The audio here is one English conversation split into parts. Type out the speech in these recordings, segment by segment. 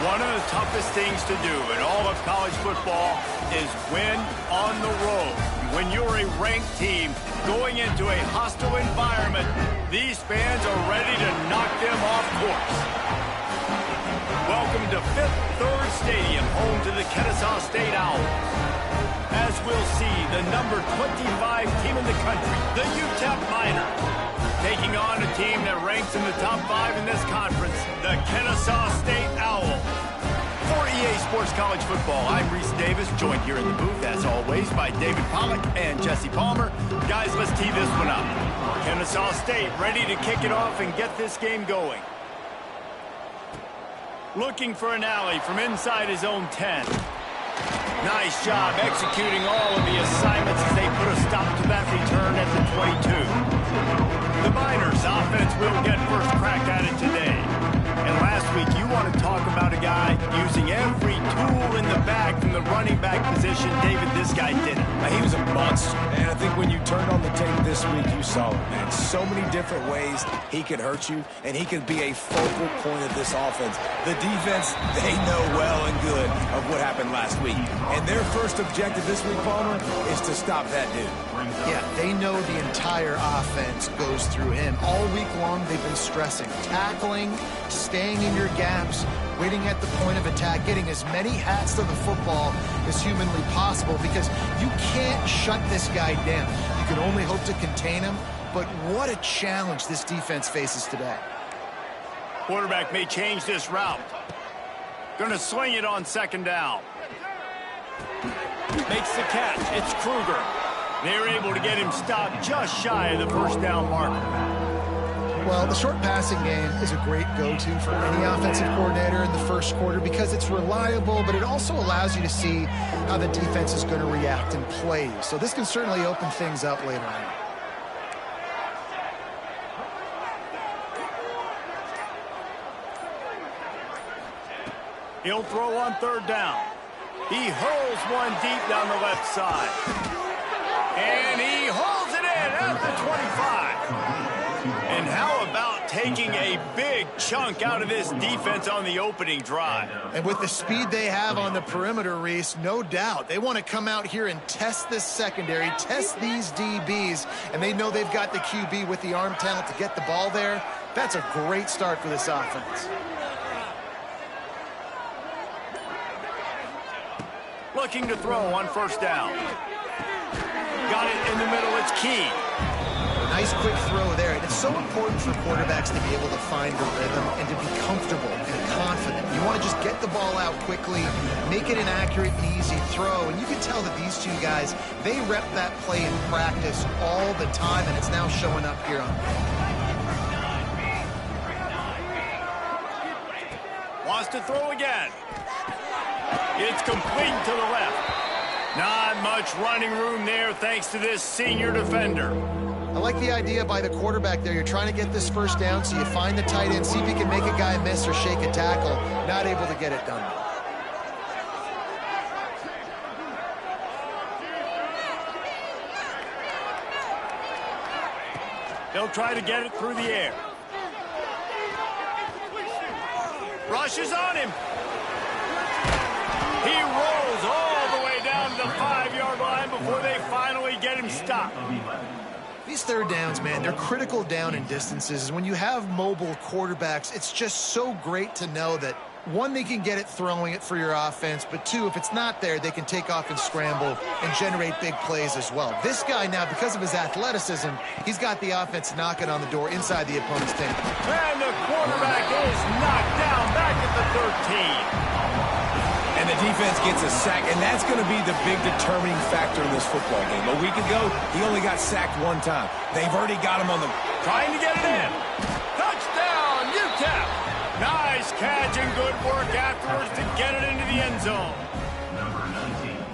One of the toughest things to do in all of college football is win on the road. When you're a ranked team going into a hostile environment, these fans are ready to knock them off course. Welcome to Fifth Third Stadium, home to the Kennesaw State Owls. As we'll see, the number 25 team in the country, the UTEP Miners, taking on a team that ranks in the top 5 in this conference, the Kennesaw State Owls. For EA Sports College Football, I'm Reese Davis, joined here in the booth, as always, by David Pollack and Jesse Palmer. Guys, let's tee this one up. Kennesaw State ready to kick it off and get this game going. Looking for an alley from inside his own 10. Nice job executing all of the assignments as they put a stop to that return at the 22. The Miners offense will get first crack at it today. And last week, you want to talk about a guy using every tool in the bag from the running back position. David, this guy did it. He was a monster, and I think when you turned on the tape this week, you saw it, man. So many different ways he could hurt you, and he could be a focal point of this offense. The defense, they know well and good of what happened last week. And their first objective this week, Palmer, is to stop that dude. Yeah, they know the entire offense goes through him. All week long, they've been stressing tackling, staying in your gaps, waiting at the point of attack, getting as many hats to the football as humanly possible, because you can't shut this guy down. You can only hope to contain him, but what a challenge this defense faces today. Quarterback may change this route. Gonna swing it on second down. Makes the catch. It's Kruger. They're able to get him stopped just shy of the first down marker. Well, the short passing game is a great go-to for any offensive coordinator in the first quarter because it's reliable, but it also allows you to see how the defense is going to react and play. So this can certainly open things up later on. He'll throw on third down. He hurls one deep down the left side. And he holds it in at the 25. And how about taking a big chunk out of this defense on the opening drive? And with the speed they have on the perimeter, Reese, no doubt. They want to come out here and test this secondary, test these DBs, and they know they've got the QB with the arm talent to get the ball there. That's a great start for this offense. Looking to throw on first down. Got it in the middle. It's Key. Nice quick throw there. And it's so important for quarterbacks to be able to find the rhythm and to be comfortable and confident. You want to just get the ball out quickly, make it an accurate and easy throw. And you can tell that these two guys, they rep that play in practice all the time, and it's now showing up here on Wants to throw again. It's complete to the left. Not much running room there thanks to this senior defender. I like the idea by the quarterback there. You're trying to get this first down, so you find the tight end, see if you can make a guy miss or shake a tackle. Not able to get it done. They'll try to get it through the air. Rushes on him. He rolls all the way down to the 5-yard line before they finally get him stopped. These third downs, man, they're critical down in distances. When you have mobile quarterbacks, it's just so great to know that, one, they can get it throwing it for your offense, but two, if it's not there, they can take off and scramble and generate big plays as well. This guy now, because of his athleticism, he's got the offense knocking on the door inside the opponent's 10. And the quarterback is knocked down back at the 13. And the defense gets a sack, and that's going to be the big determining factor in this football game. A week ago, he only got sacked one time. They've already got him on the... Trying to get it in. Touchdown, UTEP. Nice catch and good work afterwards to get it into the end zone.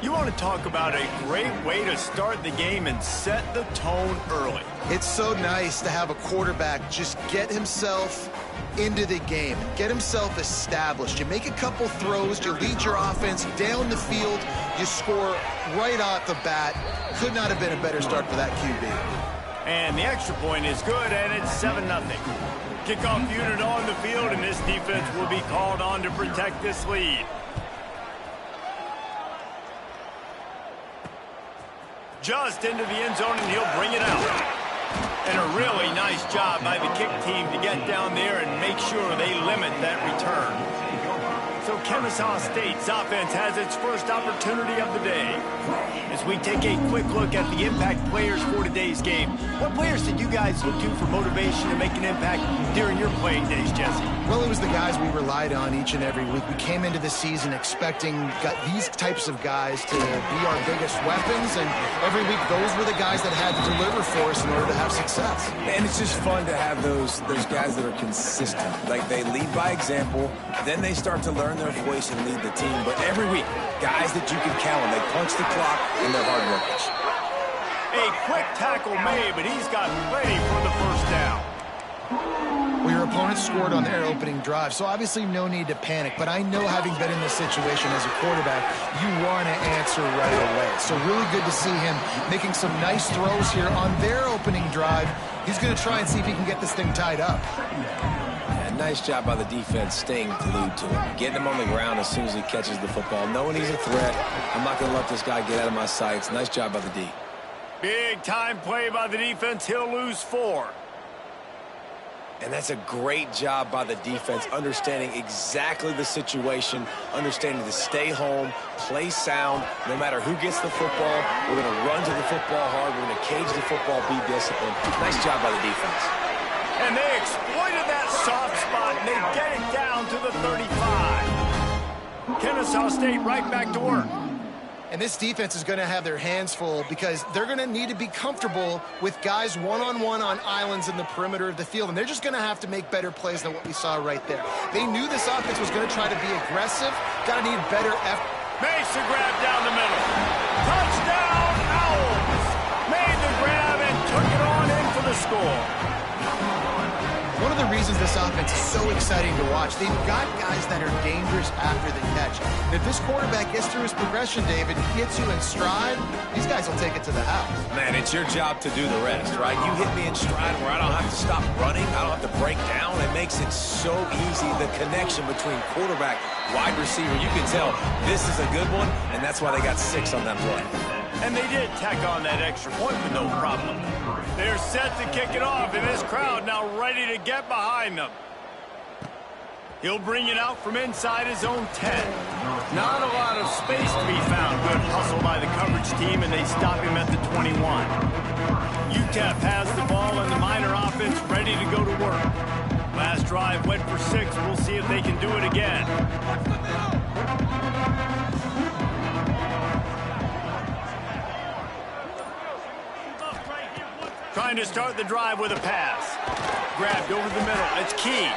You want to talk about a great way to start the game and set the tone early. It's so nice to have a quarterback just get himself into the game, get himself established. You make a couple throws, you lead your offense down the field, you score right off the bat. Could not have been a better start for that QB. And the extra point is good, and it's 7-0. Kickoff unit on the field, and this defense will be called on to protect this lead. Just into the end zone, and he'll bring it out. And a really nice job by the kick team to get down there and make sure they limit that return. So Kennesaw State's offense has its first opportunity of the day. As we take a quick look at the impact players for today's game, what players did you guys look to for motivation to make an impact during your playing days, Jesse? Well, it was the guys we relied on each and every week. We came into the season expecting these types of guys to be our biggest weapons, and every week those were the guys that had to deliver for us in order to have success. And it's just fun to have those guys that are consistent. Like, they lead by example, then they start to learn their voice and lead the team. But every week, guys that you can count on, they punch the clock and they're hard workers. A quick tackle made, but he's got plenty for the first down. Well, your opponent scored on their opening drive, so obviously no need to panic. But I know, having been in this situation as a quarterback, you want to answer right away. So really good to see him making some nice throws here on their opening drive. He's going to try and see if he can get this thing tied up. Nice job by the defense staying glued to him, getting him on the ground as soon as he catches the football, knowing he's a threat. I'm not going to let this guy get out of my sights. Nice job by the D. Big time play by the defense. He'll lose 4. And that's a great job by the defense, understanding exactly the situation, understanding to stay home, play sound. No matter who gets the football, we're going to run to the football hard. We're going to cage the football, be disciplined. Nice job by the defense. And they exploited that soft spot, and they get it down to the 35. Kennesaw State right back to work. And this defense is going to have their hands full because they're going to need to be comfortable with guys one-on-one on islands in the perimeter of the field. And they're just going to have to make better plays than what we saw right there. They knew this offense was going to try to be aggressive. Got to need better effort. Makes the grab down the middle. Touchdown, Owls! Made the grab and took it on in for the score. One of the reasons this offense is so exciting to watch, they've got guys that are dangerous after the catch. And if this quarterback gets through his progression, David, gets you in stride, these guys will take it to the house. Man, it's your job to do the rest, right? You hit me in stride where I don't have to stop running. I don't have to break down. It makes it so easy, the connection between quarterback, wide receiver. You can tell this is a good one, and that's why they got 6 on that play. And they did tack on that extra point with no problem. They're set to kick it off, and this crowd now ready to get behind them. He'll bring it out from inside his own 10. Not a lot of space to be found. Good hustle by the coverage team, and they stop him at the 21. UTEP has the ball, and the Miner offense ready to go to work. Last drive went for 6. We'll see if they can do it again. Trying to start the drive with a pass. Grabbed over the middle. It's key.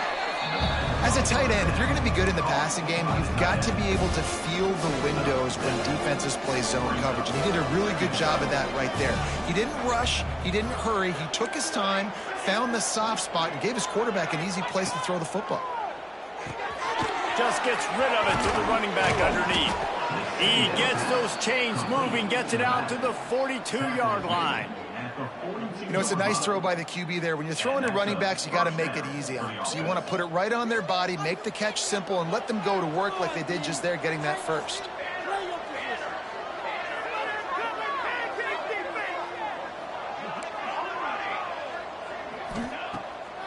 As a tight end, if you're going to be good in the passing game, you've got to be able to feel the windows when defenses play zone coverage. And he did a really good job of that right there. He didn't rush. He didn't hurry. He took his time, found the soft spot, and gave his quarterback an easy place to throw the football. Just gets rid of it to the running back underneath. He gets those chains moving, gets it out to the 42-yard line. You know, it's a nice throw by the QB there. When you're throwing to running backs, you got to make it easy on them. So you want to put it right on their body, make the catch simple, and let them go to work like they did just there, getting that first.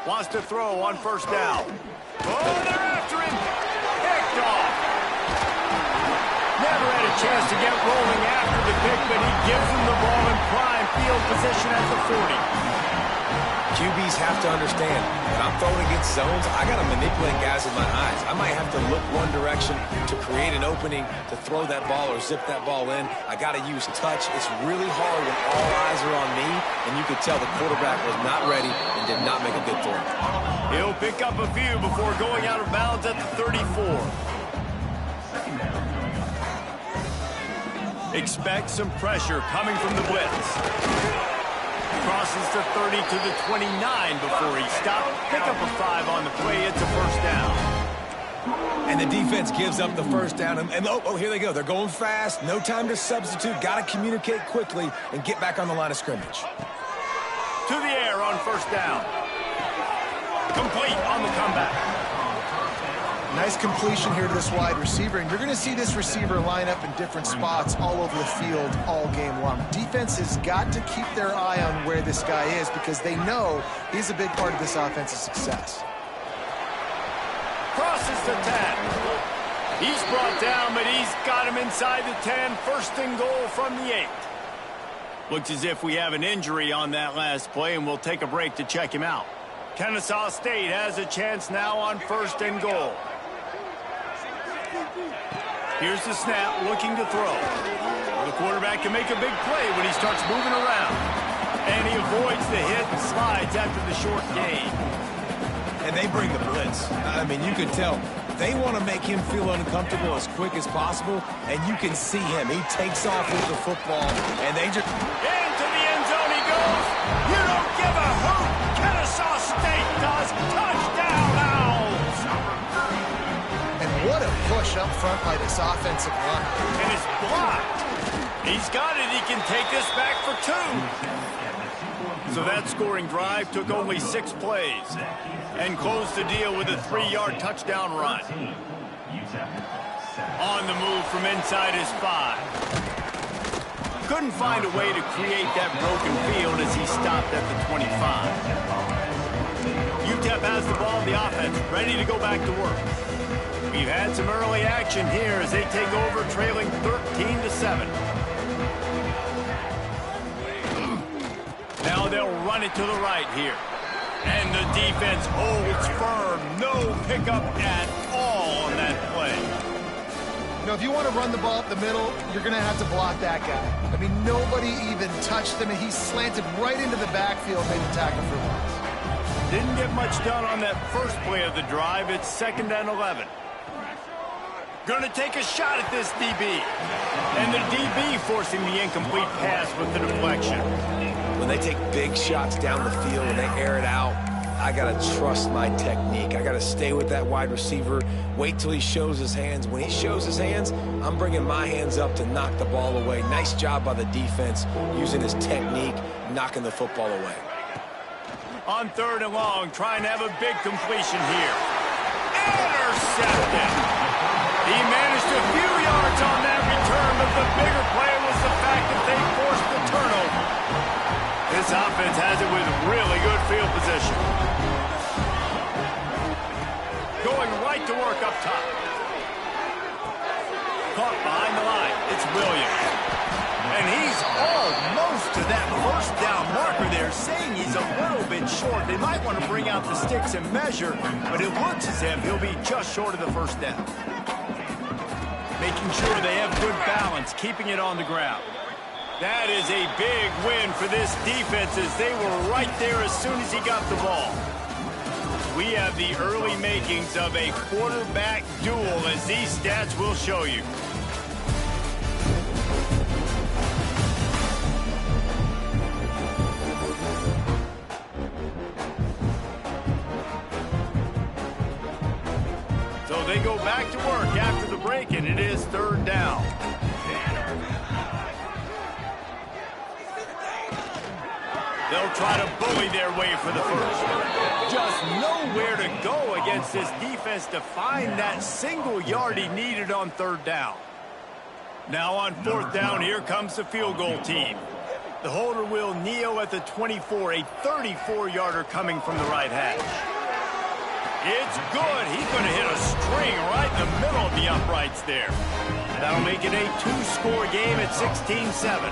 Wants to throw on first down. Oh, they're after him. Picked off. Never had a chance to get rolling after the pick, but he gives him the ball in prime field position at the 40. QBs have to understand, when I'm throwing against zones, I got to manipulate guys with my eyes. I might have to look one direction to create an opening to throw that ball or zip that ball in. I got to use touch. It's really hard when all eyes are on me, and you could tell the quarterback was not ready and did not make a good throw. He'll pick up a few before going out of bounds at the 34. Expect some pressure coming from the blitz. Crosses the 30 to the 29 before he stopped. Pick up a 5 on the play. It's a first down. And the defense gives up the first down. And oh, here they go. They're going fast. No time to substitute. Got to communicate quickly and get back on the line of scrimmage. To the air on first down. Complete on the comeback. Nice completion here to this wide receiver, and you're going to see this receiver line up in different spots all over the field all game long. Defense has got to keep their eye on where this guy is because they know he's a big part of this offense's success. Crosses the 10. He's brought down, but he's got him inside the 10. First and goal from the 8. Looks as if we have an injury on that last play, and we'll take a break to check him out. Kennesaw State has a chance now on first and goal. Here's the snap, looking to throw. The quarterback can make a big play when he starts moving around. And he avoids the hit and slides after the short gain. And they bring the blitz. I mean, you can tell they want to make him feel uncomfortable as quick as possible, and you can see him. He takes off with the football, and they just... Into the end zone he goes. You don't give a hoot. Kennesaw State does. Touchdown, Owls. And what a push up front by this offensive line. And it's blocked. He's got it. He can take this back for 2. So that scoring drive took only 6 plays and closed the deal with a 3-yard touchdown run. On the move from inside his 5. Couldn't find a way to create that broken field as he stopped at the 25. UTEP has the ball in the offense, ready to go back to work. We've had some early action here as they take over, trailing 13-7. Now they'll run it to the right here. And the defense holds firm. No pickup at all on that play. You know, if you want to run the ball up the middle, you're going to have to block that guy. I mean, nobody even touched him, and he slanted right into the backfield, made the tackle for loss. Didn't get much done on that first play of the drive. It's 2nd and 11. Going to take a shot at this DB. And the DB forcing the incomplete pass with the deflection. When they take big shots down the field and they air it out, I got to trust my technique. I got to stay with that wide receiver, wait till he shows his hands. When he shows his hands, I'm bringing my hands up to knock the ball away. Nice job by the defense using his technique, knocking the football away. On 3rd and long, trying to have a big completion here. Intercepted. He managed a few yards on that return, but the bigger play was the fact that they forced the turnover. This offense has it with really good field position. Going right to work up top. Caught behind the line. It's Williams. And he's almost to that first down marker there, saying he's a little bit short. They might want to bring out the sticks and measure, but it looks as if he'll be just short of the first down. Making sure they have good balance, keeping it on the ground. That is a big win for this defense as they were right there as soon as he got the ball. We have the early makings of a quarterback duel as these stats will show you. So they go back to work after the break, and it is 3rd down. They'll try to bully their way for the first. Just nowhere to go against this defense to find that single yard he needed on 3rd down. Now on 4th down, here comes the field goal team. The holder will kneel at the 24, a 34-yarder coming from the right hash. It's good. He's going to hit a string right in the middle of the uprights there. That'll make it a 2-score game at 16-7.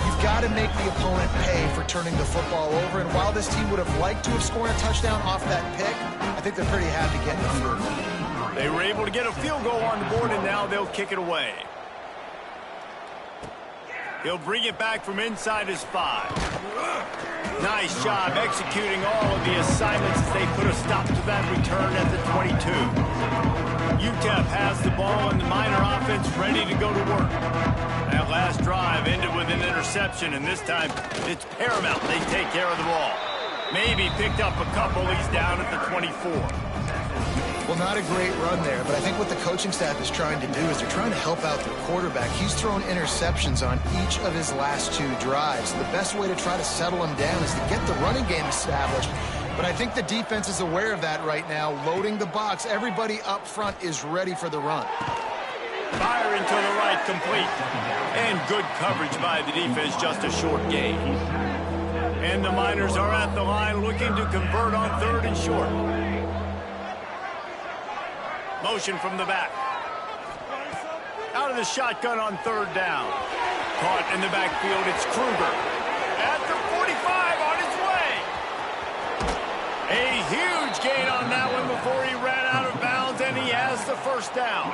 You've got to make the opponent pay for turning the football over, and while this team would have liked to have scored a touchdown off that pick, I think they're pretty happy getting the field goal. They were able to get a field goal on the board, and now they'll kick it away. He'll bring it back from inside his 5. Nice job executing all of the assignments as they put a stop to that return at the 22. UTEP has the ball and the Miner offense ready to go to work. That last drive ended with an interception, and this time it's paramount they take care of the ball. Maybe picked up a couple. He's down at the 24. Well, not a great run there, but I think what the coaching staff is trying to do is they're trying to help out their quarterback. He's thrown interceptions on each of his last 2 drives. The best way to try to settle him down is to get the running game established But I think the defense is aware of that right now, loading the box. Everybody up front is ready for the run. Fire into the right, complete. And good coverage by the defense, just a short gain. And the Miners are at the line looking to convert on 3rd and short. Motion from the back. Out of the shotgun on 3rd down. Caught in the backfield, it's Kruger. At the 45, on his way. A huge gain on that one before he ran out of bounds, and he has the 1st down.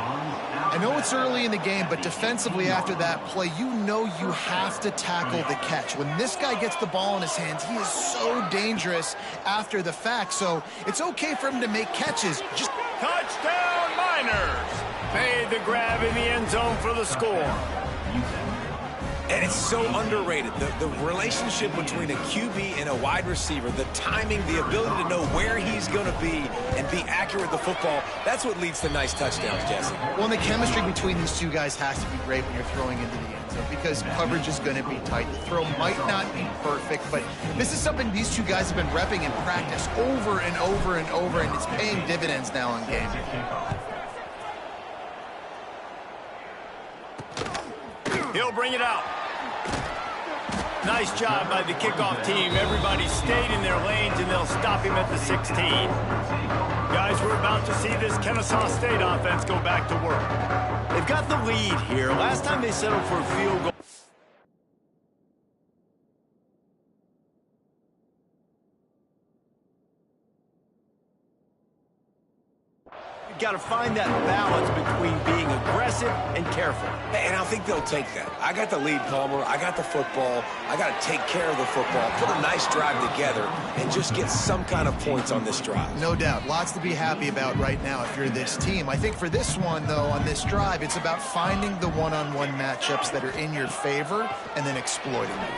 I know it's early in the game, but defensively after that play, you know you have to tackle the catch. When this guy gets the ball in his hands, he is so dangerous after the fact. So it's okay for him to make catches. Just touchdown, Miners! Made the grab in the end zone for the score. And it's so underrated. The relationship between a QB and a wide receiver, the timing, the ability to know where he's going to be and be accurate with the football, that's what leads to nice touchdowns, Jesse. Well, and the chemistry between these two guys has to be great when you're throwing into the end zone because coverage is going to be tight. The throw might not be perfect, but this is something these two guys have been repping in practice over and over and over, and it's paying dividends now in game. He'll bring it out. Nice job by the kickoff team. Everybody stayed in their lanes, and they'll stop him at the 16. Guys, we're about to see this Kennesaw State offense go back to work. They've got the lead here. Last time they settled for a field goal. Got to find that balance between being aggressive and careful. And I think they'll take that. I got the lead, Palmer. I got the football. I got to take care of the football, put a nice drive together, and just get some kind of points on this drive. No doubt. Lots to be happy about right now if you're this team. I think for this one, though, on this drive, it's about finding the one-on-one matchups that are in your favor and then exploiting them.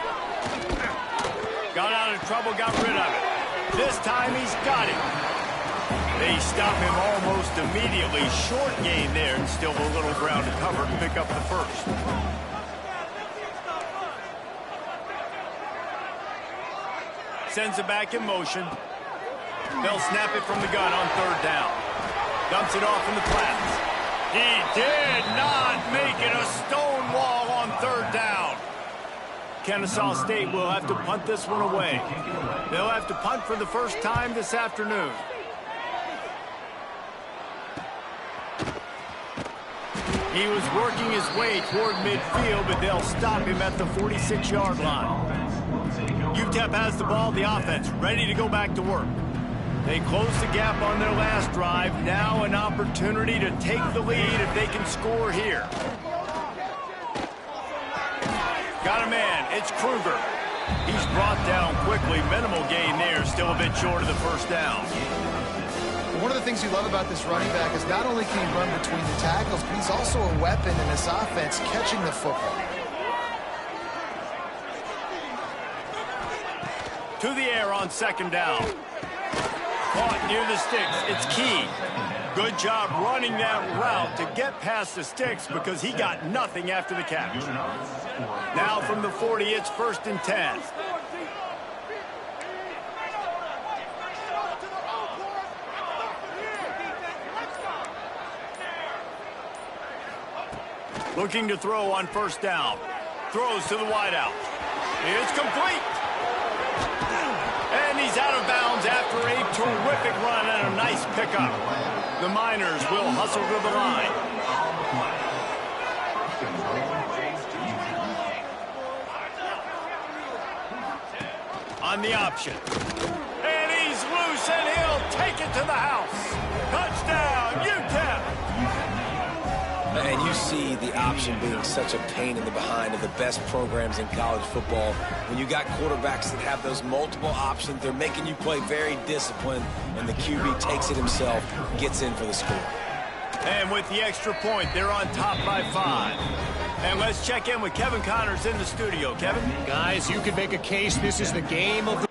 Got out of trouble, got rid of it. This time he's got it. They stop him almost immediately. Short gain there, and still a little ground to cover to pick up the 1st. Sends it back in motion. They'll snap it from the gun on 3rd down. Dumps it off in the flats. He did not make it a stone wall on 3rd down. Kennesaw State will have to punt this one away. They'll have to punt for the 1st time this afternoon. He was working his way toward midfield, but they'll stop him at the 46-yard line. UTEP has the ball, the offense, ready to go back to work. They closed the gap on their last drive. Now an opportunity to take the lead if they can score here. Got a man, it's Kruger. He's brought down quickly. Minimal gain there, still a bit short of the 1st down. One of the things you love about this running back is not only can he run between the tackles, but he's also a weapon in this offense catching the football. To the air on 2nd down. Caught near the sticks. It's Key. Good job running that route to get past the sticks because he got nothing after the catch. Now from the 40, it's 1st and 10. Looking to throw on 1st down. Throws to the wideout. It's complete. And he's out of bounds after a terrific run and a nice pickup. The Miners will hustle to the line. On the option. And he's loose, and he'll take it to the house. Touchdown, UTEP. And you see the option being such a pain in the behind of the best programs in college football. When you got quarterbacks that have those multiple options, they're making you play very disciplined, and the QB takes it himself, gets in for the score. And with the extra point, they're on top by 5. And let's check in with Kevin Connors in the studio. Kevin? Guys, you could make a case this is the game of the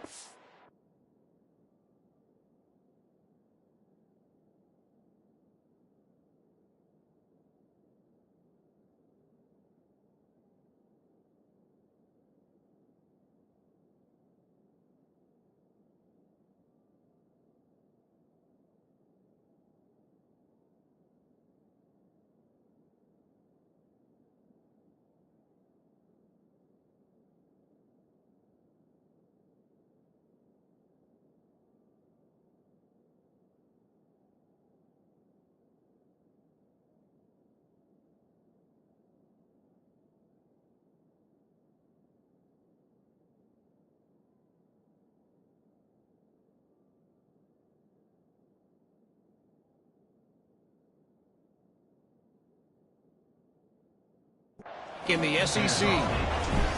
in the SEC.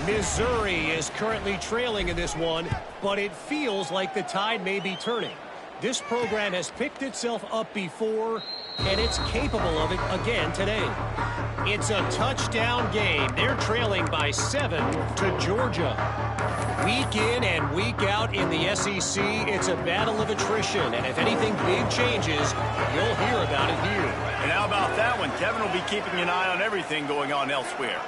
Missouri is currently trailing in this one, but it feels like the tide may be turning. This program has picked itself up before, and it's capable of it again today. It's a touchdown game. They're trailing by 7 to Georgia. Week in and week out in the SEC, it's a battle of attrition, and if anything big changes, you'll hear about it here. And how about that one? Kevin will be keeping an eye on everything going on elsewhere.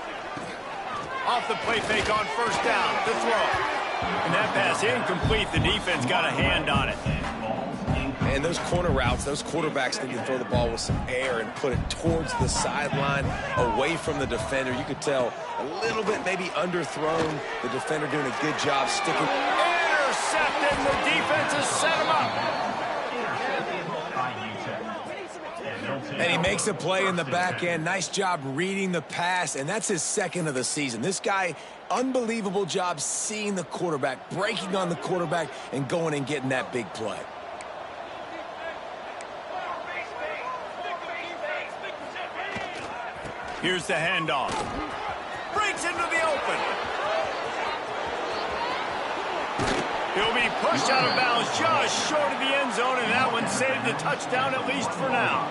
Off the play fake on first down to throw. And that pass incomplete. The defense got a hand on it. And those corner routes, those quarterbacks need to throw the ball with some air and put it towards the sideline, away from the defender. You could tell a little bit maybe underthrown. The defender doing a good job sticking. Intercepted. The defense has set him up. And he makes a play in the back end. Nice job reading the pass, and that's his second of the season. This guy, unbelievable job seeing the quarterback, breaking on the quarterback, and going and getting that big play. Here's the handoff. Breaks into the open. He'll be pushed out of bounds just short of the end zone, and that one saved the touchdown at least for now.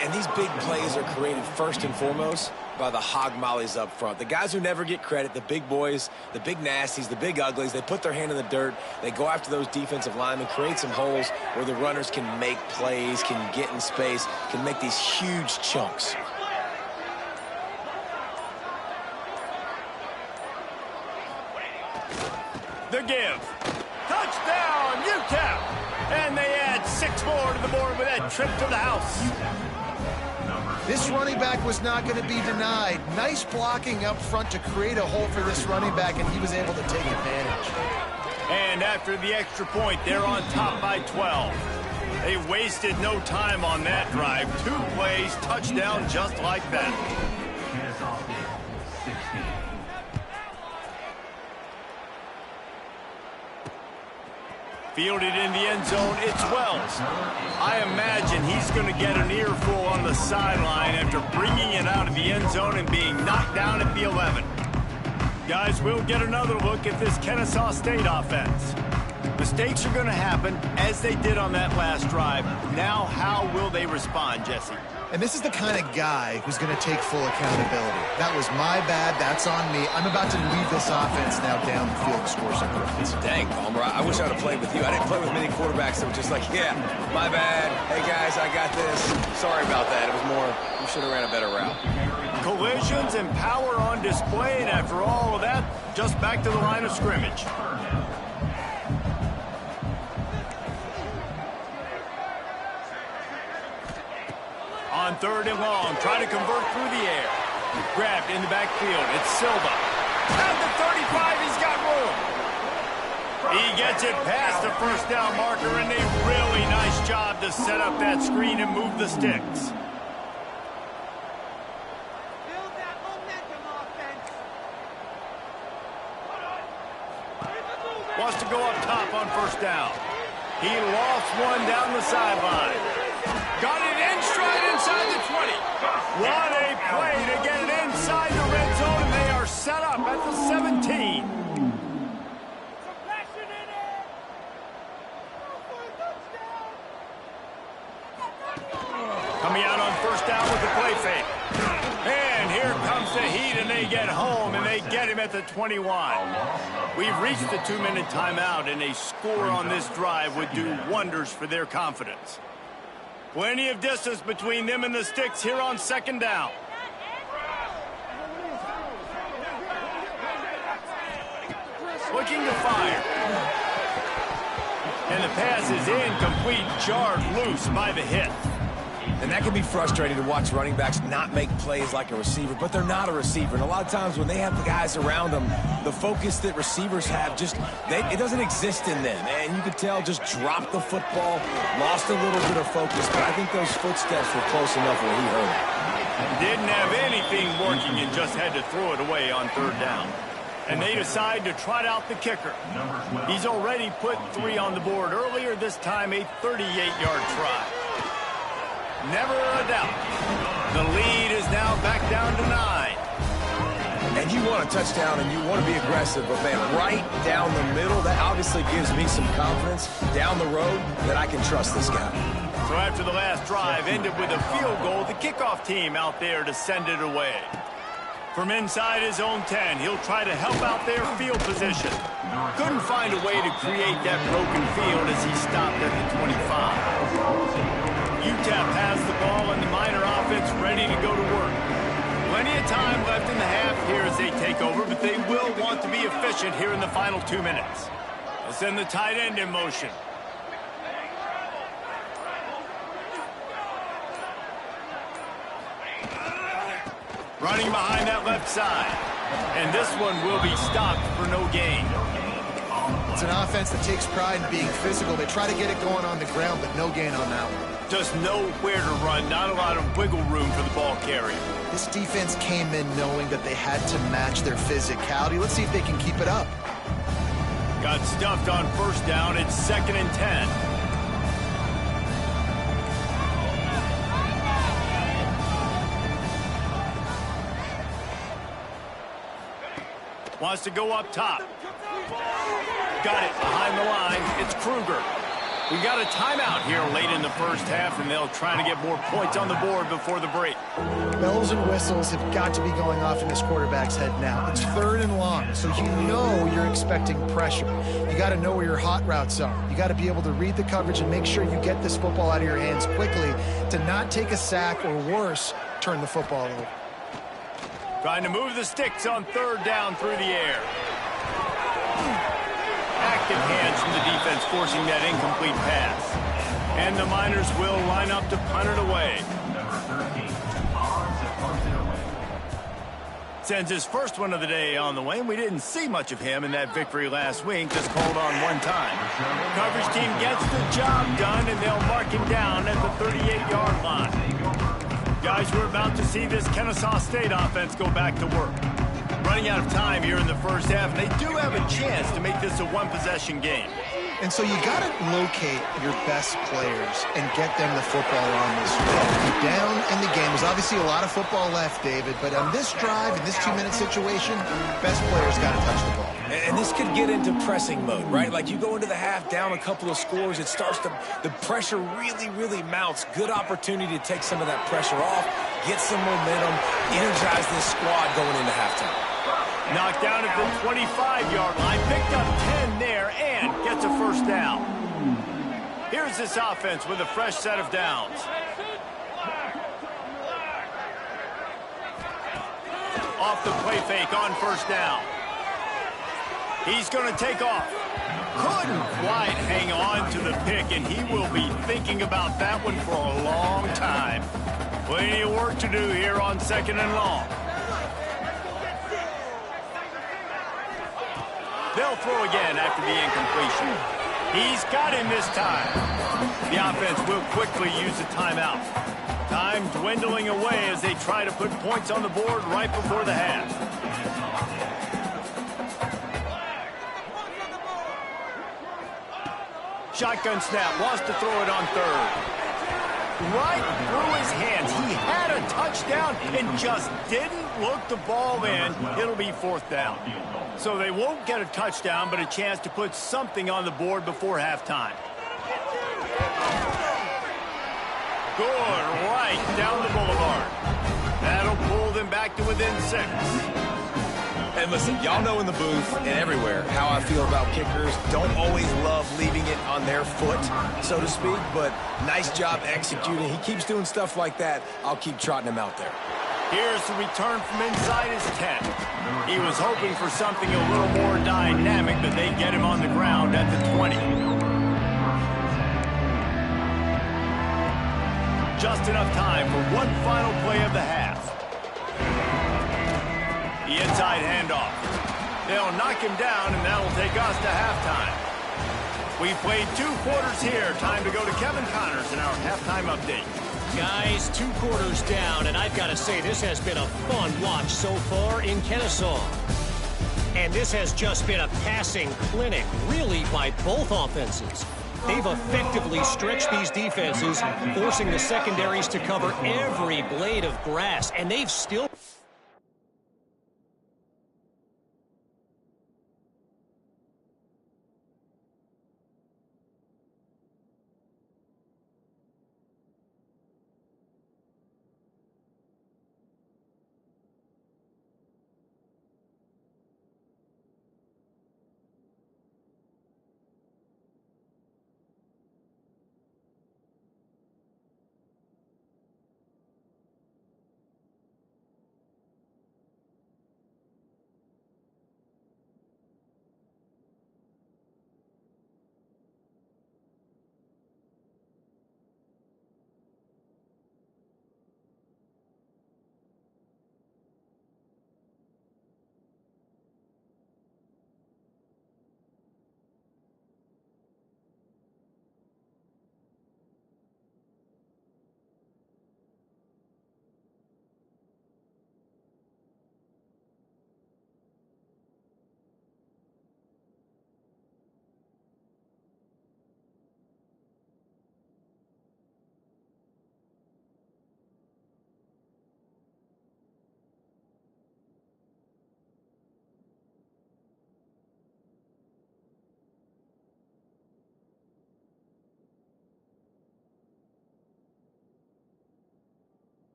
And these big plays are created first and foremost by the hog mollies up front. The guys who never get credit, the big boys, the big nasties, the big uglies, they put their hand in the dirt. They go after those defensive linemen, create some holes where the runners can make plays, can get in space, can make these huge chunks. The give. Touchdown, UTEP. And they add 6 more to the board with that trip to the house. This running back was not going to be denied. Nice blocking up front to create a hole for this running back, and he was able to take advantage. And after the extra point, they're on top by 12. They wasted no time on that drive. 2 plays, touchdown just like that. Fielded in the end zone, it's Wells. I imagine he's going to get an earful on the sideline after bringing it out of the end zone and being knocked down at the 11. Guys, we'll get another look at this Kennesaw State offense. Mistakes are going to happen, as they did on that last drive. Now, how will they respond, Jesse? And this is the kind of guy who's going to take full accountability. That was my bad. That's on me. I'm about to lead this offense now down the field to score some points. Dang, Palmer, I wish I would have played with you. I didn't play with many quarterbacks that were just like, yeah, my bad. Hey, guys, I got this. Sorry about that. It was more, you should have ran a better route. Collisions and power on display, and after all of that, just back to the line of scrimmage. On 3rd and long, try to convert through the air. Grabbed in the backfield. It's Silva. At the 35, he's got room. He gets it past the first down marker, and a really nice job to set up that screen and move the sticks. Build that momentum, offense. Wants to go up top on first down. He lost one down the sideline. Got it in stride inside the 20. What a play to get it inside the red zone, and they are set up at the 17. Coming out on first down with the play fake. And here comes the heat, and they get home, and they get him at the 21. We've reached the 2-minute timeout, and a score on this drive would do wonders for their confidence. Plenty of distance between them and the sticks here on 2nd down. Looking to fire. And the pass is incomplete, jarred loose by the hit. And that can be frustrating to watch running backs not make plays like a receiver, but they're not a receiver. And a lot of times when they have the guys around them, the focus that receivers have it doesn't exist in them. And you could tell just dropped the football, lost a little bit of focus, but I think those footsteps were close enough where he heard it. Didn't have anything working and just had to throw it away on 3rd down. And they decide to trot out the kicker. He's already put 3 on the board earlier, this time a 38-yard try. Never a doubt. The lead is now back down to 9. And you want a touchdown and you want to be aggressive, but, man, right down the middle, that obviously gives me some confidence down the road that I can trust this guy. So after the last drive ended with a field goal, the kickoff team out there to send it away. From inside his own 10, he'll try to help out their field position. Couldn't find a way to create that broken field as he stopped at the 25. UTEP has the ball and the Miner offense ready to go to work. Plenty of time left in the half here as they take over, but they will want to be efficient here in the final 2 minutes. They'll send the tight end in motion. Running behind that left side. And this one will be stopped for no gain. It's an offense that takes pride in being physical. They try to get it going on the ground, but no gain on that one. Just nowhere to run. Not a lot of wiggle room for the ball carrier. This defense came in knowing that they had to match their physicality. Let's see if they can keep it up. Got stuffed on first down. It's 2nd and 10. Wants to go up top. Got it behind the line. It's Kruger. We got a timeout here late in the first half, and they'll try to get more points on the board before the break. Bells and whistles have got to be going off in this quarterback's head now. It's 3rd and long, so you know you're expecting pressure. You got to know where your hot routes are. You got to be able to read the coverage and make sure you get this football out of your hands quickly to not take a sack or worse, turn the football over. Trying to move the sticks on 3rd down through the air. Active hands from the defense forcing that incomplete pass. And the Miners will line up to punt it away. Sends his first one of the day on the way, and we didn't see much of him in that victory last week, just called on one time. Coverage team gets the job done, and they'll mark him down at the 38-yard line. Guys, we're about to see this Kennesaw State offense go back to work. Running out of time here in the first half, and they do have a chance to make this a one-possession game. And so you got to locate your best players and get them the football on this drive. Down in the game. There's obviously a lot of football left, David, but on this drive, in this 2-minute situation, best players got to touch the ball. And this could get into pressing mode, right? Like you go into the half down a couple of scores, it starts to, the pressure really mounts. Good opportunity to take some of that pressure off, get some momentum, energize this squad going into halftime. Knocked down at the 25-yard line, picked up 10 there, and gets a first down. Here's this offense with a fresh set of downs. Off the play fake on first down. He's going to take off. Couldn't quite hang on to the pick, and he will be thinking about that one for a long time. Plenty of work to do here on 2nd and long. They'll throw again after the incompletion. He's got him this time. The offense will quickly use a timeout. Time dwindling away as they try to put points on the board right before the half. Shotgun snap, wants to throw it on 3rd. Right through his hands. He had a touchdown and just didn't look the ball in. It'll be 4th down. So they won't get a touchdown, but a chance to put something on the board before halftime. Good, right down the boulevard. That'll pull them back to within 6. And listen, y'all know in the booth and everywhere how I feel about kickers. Don't always love leaving it on their foot, so to speak, but nice job executing. He keeps doing stuff like that. I'll keep trotting him out there. Here's the return from inside his 10. He was hoping for something a little more dynamic, but they get him on the ground at the 20. Just enough time for one final play of the half. The inside handoff. They'll knock him down, and that'll take us to halftime. We've played 2 quarters here. Time to go to Kevin Connors in our halftime update. Guys, 2 quarters down, and I've got to say this has been a fun watch so far in Kennesaw. And this has just been a passing clinic, really, by both offenses. They've effectively stretched these defenses, forcing the secondaries to cover every blade of grass, and they've still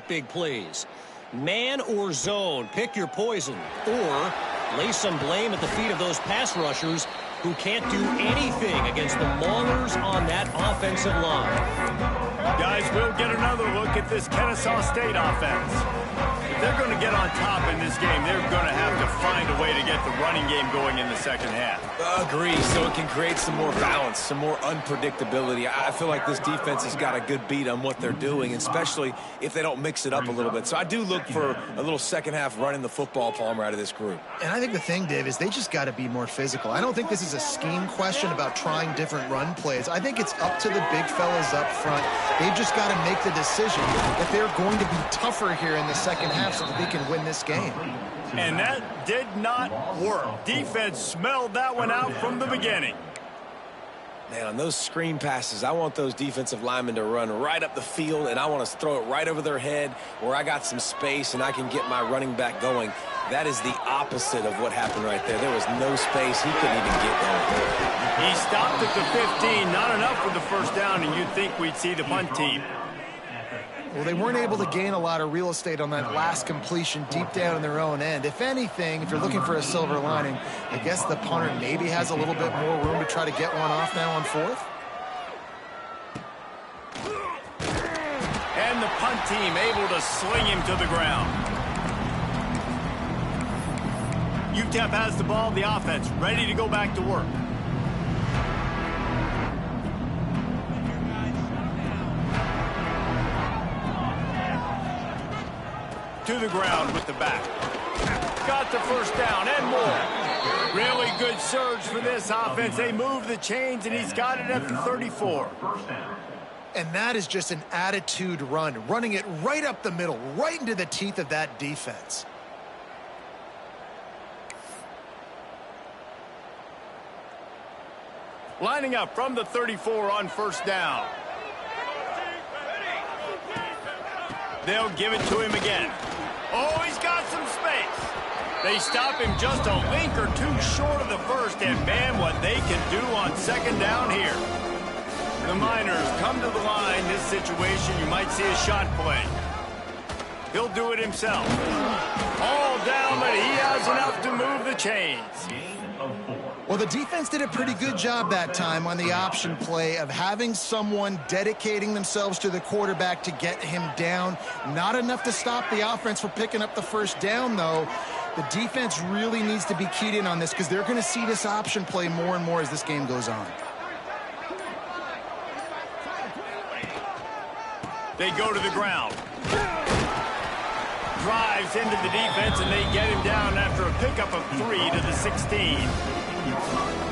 make big plays. Man or zone, pick your poison. Or lay some blame at the feet of those pass rushers who can't do anything against the maulers on that offensive line. Guys, we'll get another look at this Kennesaw State offense. If they're going to get on top in this game, they're going to have to find a way to get the running game going in the second half. Agree, so it can create some more balance, some more unpredictability. I feel like this defense has got a good beat on what they're doing, especially if they don't mix it up a little bit. So I do look for a little second half running the football, Palmer, out of this group. And I think the thing, Dave, is they just got to be more physical. I don't think this is a scheme question about trying different run plays. I think it's up to the big fellas up front. They've just got to make the decision that they're going to be tougher here in the second half so that they can win this game. And that did not work. Defense smelled that one out from the beginning. Man, on those screen passes, I want those defensive linemen to run right up the field, and I want to throw it right over their head where I got some space and I can get my running back going. That is the opposite of what happened right there. There was no space. He couldn't even get there. He stopped at the 15. Not enough for the first down, and you'd think we'd see the punt team. Well, they weren't able to gain a lot of real estate on that last completion deep down in their own end. If anything, if you're looking for a silver lining, I guess the punter maybe has a little bit more room to try to get one off now on fourth. And the punt team able to sling him to the ground. UTEP has the ball, the offense ready to go back to work. To the ground with the back. Got the first down and more. Really good surge for this offense. They move the chains, and he's got it at the 34. And that is just an attitude run, running it right up the middle, right into the teeth of that defense. Lining up from the 34 on first down. They'll give it to him again. Oh, he's got some space. They stop him just a link or two short of the first, and man, what they can do on second down here. The Miners come to the line. This situation, you might see a shot play. He'll do it himself. All down, but he has enough to move the chains. Well, the defense did a pretty good job that time on the option play of having someone dedicating themselves to the quarterback to get him down. Not enough to stop the offense from picking up the first down, though. The defense really needs to be keyed in on this because they're going to see this option play more and more as this game goes on. They go to the ground. Drives into the defense, and they get him down after a pickup of 3 to the 16.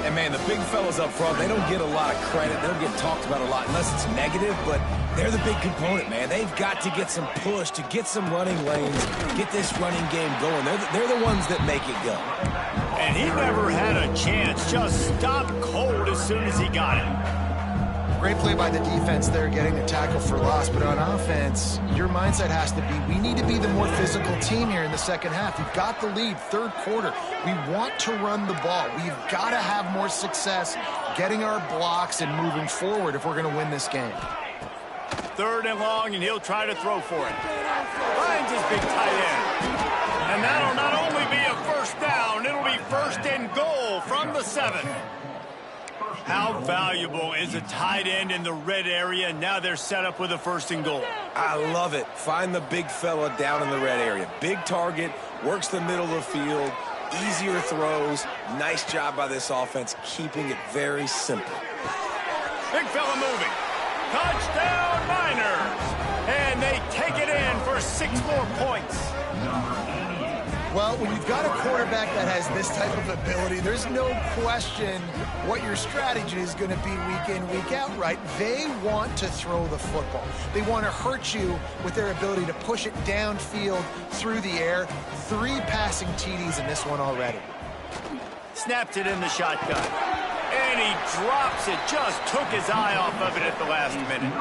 And, man, the big fellas up front, they don't get a lot of credit. They don't get talked about a lot unless it's negative, but they're the big component, man. They've got to get some push, to get some running lanes, get this running game going. They're the ones that make it go. And he never had a chance. Just stopped cold as soon as he got it. Great play by the defense there, getting the tackle for loss. But on offense, your mindset has to be, we need to be the more physical team here in the second half. We've got the lead, third quarter. We want to run the ball. We've got to have more success getting our blocks and moving forward if we're going to win this game. Third and long, and he'll try to throw for it. Finds his big tight end. And that'll not only be a first down, it'll be first and goal from the 7. How valuable is a tight end in the red area? Now they're set up with a first and goal. I love it. Find the big fella down in the red area. Big target, works the middle of the field, easier throws. Nice job by this offense, keeping it very simple. Big fella moving. Touchdown, Miners! And they take it in for 6 more points. Well, when you've got a quarterback that has this type of ability, there's no question what your strategy is going to be week in, week out, right? They want to throw the football. They want to hurt you with their ability to push it downfield through the air. 3 passing TDs in this one already. Snapped it in the shotgun. And he drops it. Just took his eye off of it at the last minute.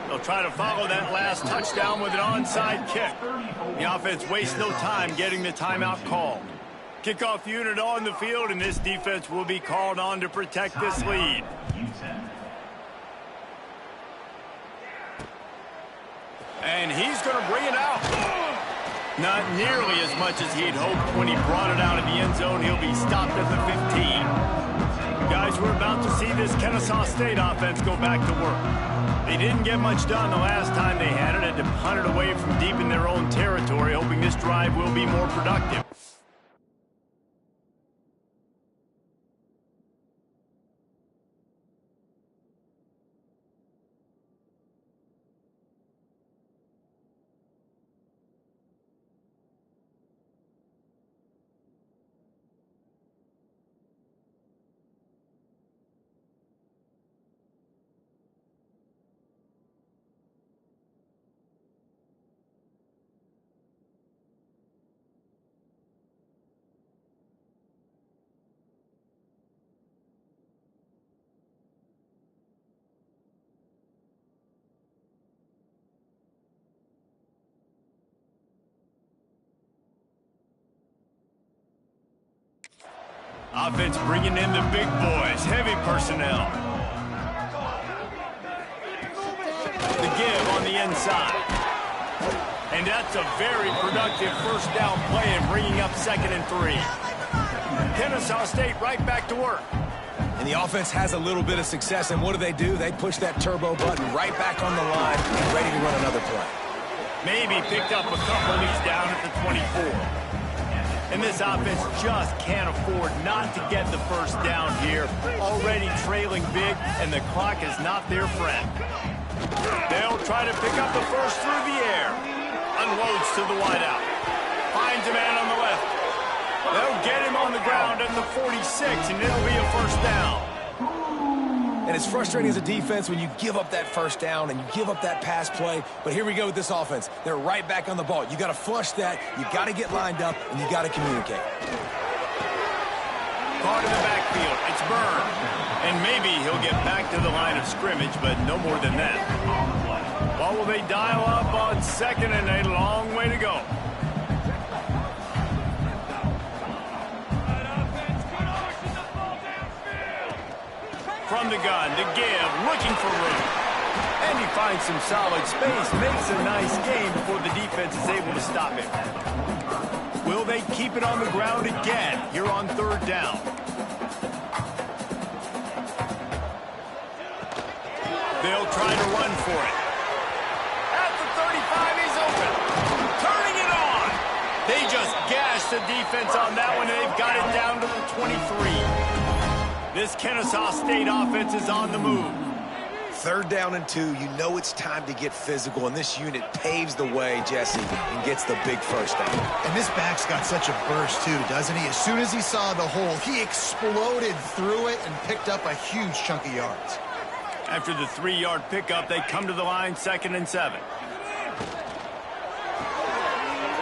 They'll try to follow that last touchdown with an onside kick. The offense wastes no time getting the timeout called. Kickoff unit on the field, and this defense will be called on to protect this lead. And he's going to bring it out. Not nearly as much as he'd hoped when he brought it out of the end zone. He'll be stopped at the 15. Guys, we're about to see this Kennesaw State offense go back to work. They didn't get much done the last time they had it to punt it away from deep in their own territory, hoping this drive will be more productive. Offense bringing in the big boys, heavy personnel. The give on the inside. And that's a very productive first down play and bringing up 2nd and 3. Kennesaw State right back to work. And the offense has a little bit of success, and what do? They push that turbo button right back on the line and ready to run another play. Maybe picked up a couple of these down at the 24. And this offense just can't afford not to get the first down here. Already trailing big, and the clock is not their friend. They'll try to pick up the first through the air. Unloads to the wideout. Finds a man on the left. They'll get him on the ground at the 46, and it'll be a first down. And it's frustrating as a defense when you give up that first down and you give up that pass play. But here we go with this offense. They're right back on the ball. You got to flush that. You got to get lined up, and you got to communicate. Caught in the backfield. It's Byrne. And maybe he'll get back to the line of scrimmage, but no more than that. Well, will they dial up on 2nd and a long way to go? From the gun, to give, looking for room. And he finds some solid space, makes a nice game before the defense is able to stop him. Will they keep it on the ground again here on 3rd down? They'll try to run for it. At the 35, he's open. Turning it on. They just gashed the defense on that one, and they've got it down to the 23. This Kennesaw State offense is on the move. 3rd down and 2, you know it's time to get physical, and this unit paves the way, Jesse, and gets the big first down. And this back's got such a burst, too, doesn't he? As soon as he saw the hole, he exploded through it and picked up a huge chunk of yards. After the 3-yard pickup, they come to the line, 2nd and 7.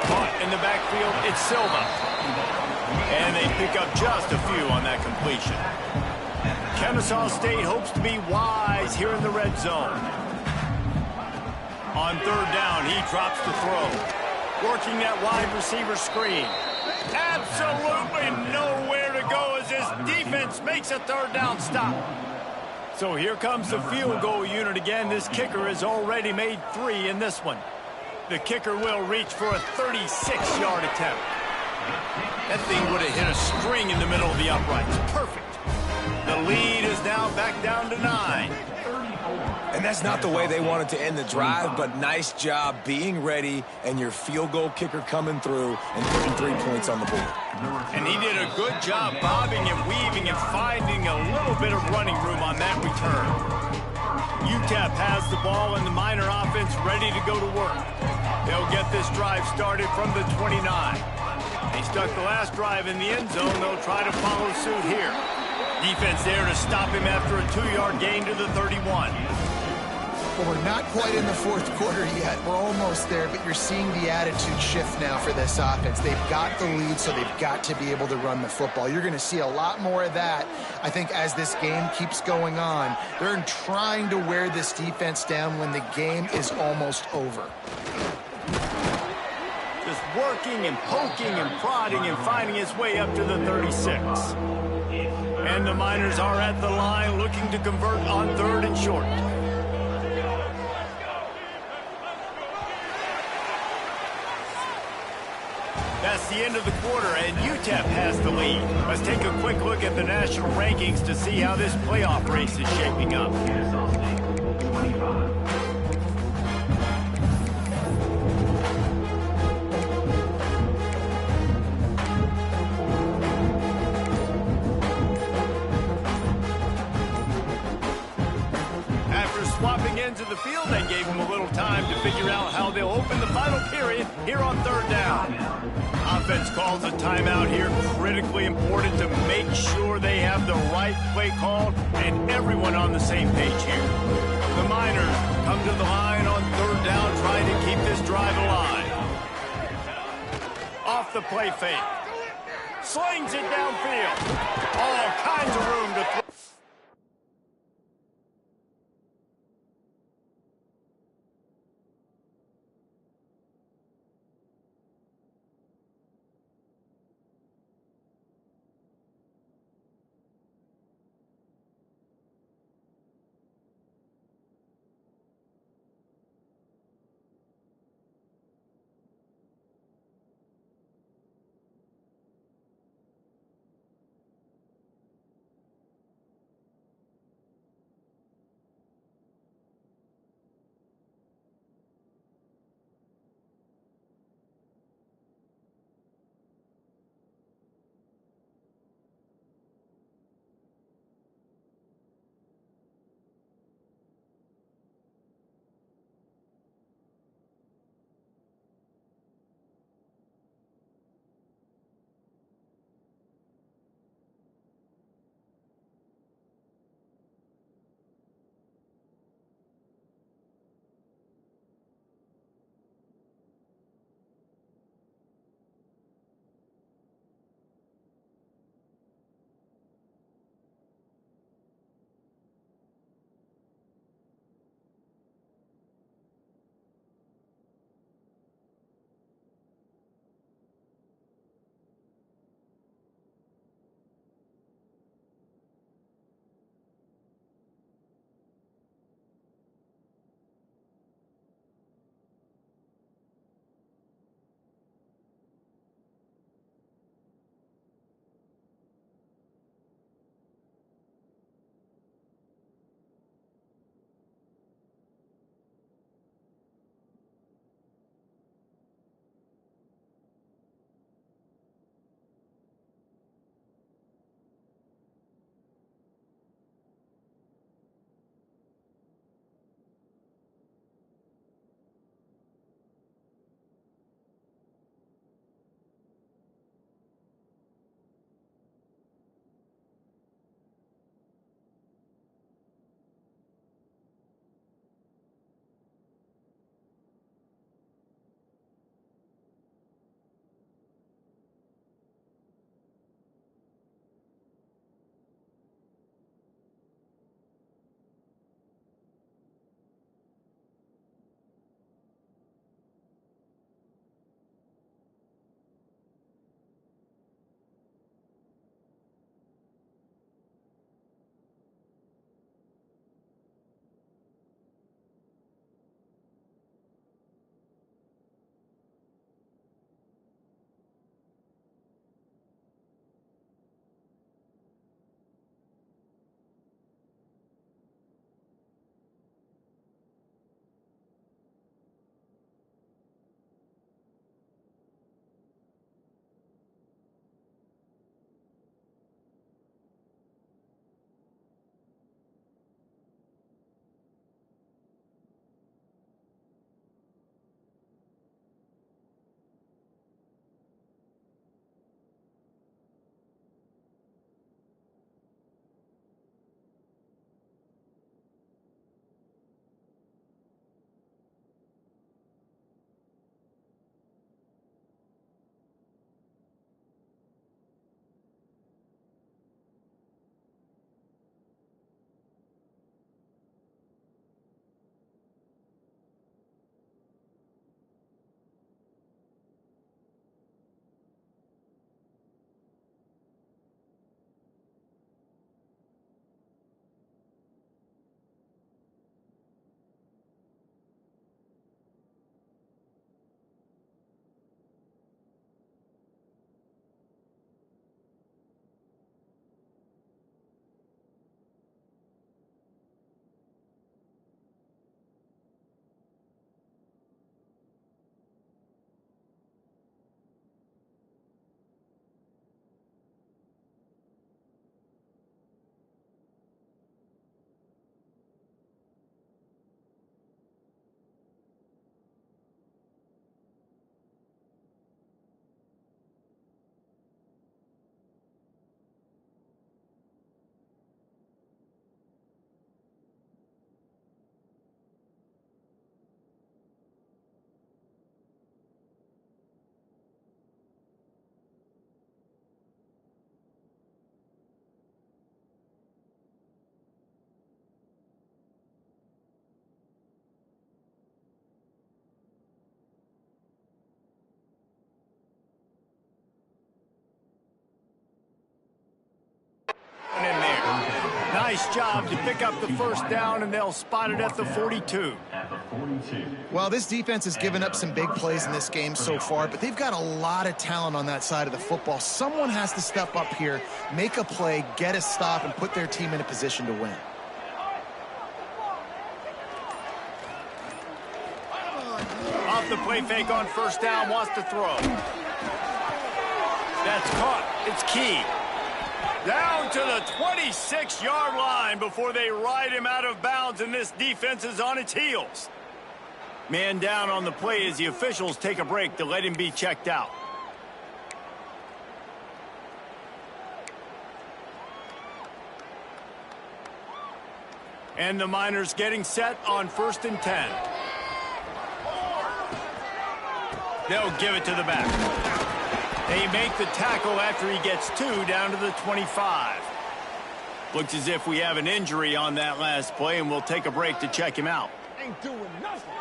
Caught in the backfield, it's Silva. And they pick up just a few on that completion. Kennesaw State hopes to be wise here in the red zone. On 3rd down, he drops the throw. Working that wide receiver screen. Absolutely nowhere to go as this defense makes a 3rd down stop. So here comes the field goal unit again. This kicker has already made 3 in this one. The kicker will reach for a 36-yard attempt. That thing would have hit a string in the middle of the uprights. Perfect. The lead is now back down to 9. And that's not the way they wanted to end the drive, but nice job being ready and your field goal kicker coming through and putting 3 points on the board. And he did a good job bobbing and weaving and finding a little bit of running room on that return. UTEP has the ball and the Miner offense ready to go to work. They'll get this drive started from the 29. They stuck the last drive in the end zone. They'll try to follow suit here. Defense there to stop him after a 2-yard gain to the 31. Well, we're not quite in the 4th quarter yet. We're almost there, but you're seeing the attitude shift now for this offense. They've got the lead, so they've got to be able to run the football. You're going to see a lot more of that, I think, as this game keeps going on. They're trying to wear this defense down when the game is almost over. Just working and poking and prodding and finding his way up to the 36. And the Miners are at the line looking to convert on 3rd and short. That's the end of the quarter, and UTEP has the lead. Let's take a quick look at the national rankings to see how this playoff race is shaping up. KennesawSt 25. After swapping ends of the field, they gave them a little time to figure out how they'll open the final period here on third down. Offense calls a timeout here, critically important to make sure they have the right play called and everyone on the same page here. The Miners come to the line on third down, trying to keep this drive alive. Off the play fake. Slings it downfield. All kinds of room to throw. nice job to pick up the first down, and they'll spot it at the 42. Well, this defense has given up some big plays in this game so far, but they've got a lot of talent on that side of the football. Someone has to step up here, make a play, get a stop, and put their team in a position to win. Off the play fake on first down, wants to throw. That's caught. It's key. Down to the 26-yard line before they ride him out of bounds, and this defense is on its heels. Man down on the play as the officials take a break to let him be checked out. And the Miners getting set on 1st and 10. They'll give it to the back. They make the tackle after he gets 2 down to the 25. Looks as if we have an injury on that last play, and we'll take a break to check him out. Ain't doing nothing.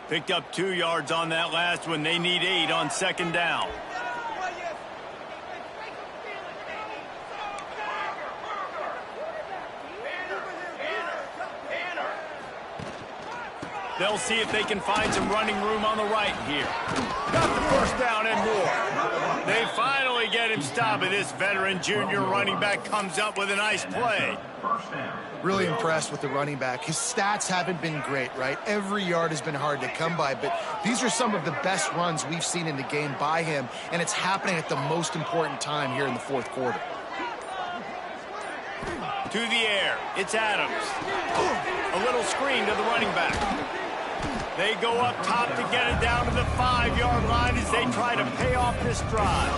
Picked up 2 yards on that last one. They need 8 on 2nd down. They'll see if they can find some running room on the right here. Got the first down and more. They finally get him stopped, and this veteran junior running back comes up with a nice play. Really impressed with the running back. His stats haven't been great, right? Every yard has been hard to come by, but these are some of the best runs we've seen in the game by him, and it's happening at the most important time here in the 4th quarter. To the air, it's Adams. A little screen to the running back. They go up top to get it down to the 5-yard line as they try to pay off this drive.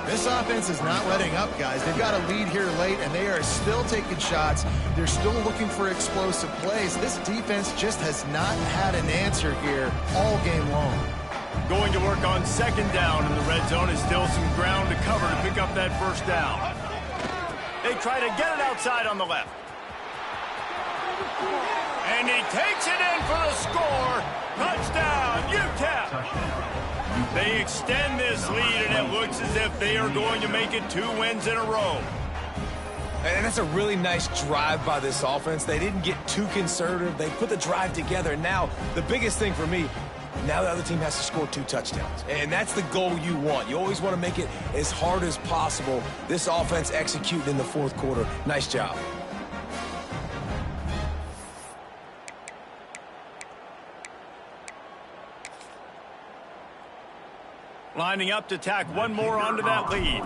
This offense is not letting up, guys. They've got a lead here late, and they are still taking shots. They're still looking for explosive plays. This defense just has not had an answer here all game long. Going to work on 2nd down in the red zone is still some ground to cover to pick up that first down. They try to get it outside on the left. And he takes it in for the score. Touchdown, UTEP. They extend this lead, and it looks as if they are going to make it 2 wins in a row. And that's a really nice drive by this offense. They didn't get too conservative. They put the drive together. Now, the biggest thing for me, now the other team has to score 2 touchdowns. And that's the goal you want. You always want to make it as hard as possible. This offense executed in the 4th quarter. Nice job. Lining up to tack one more onto that lead.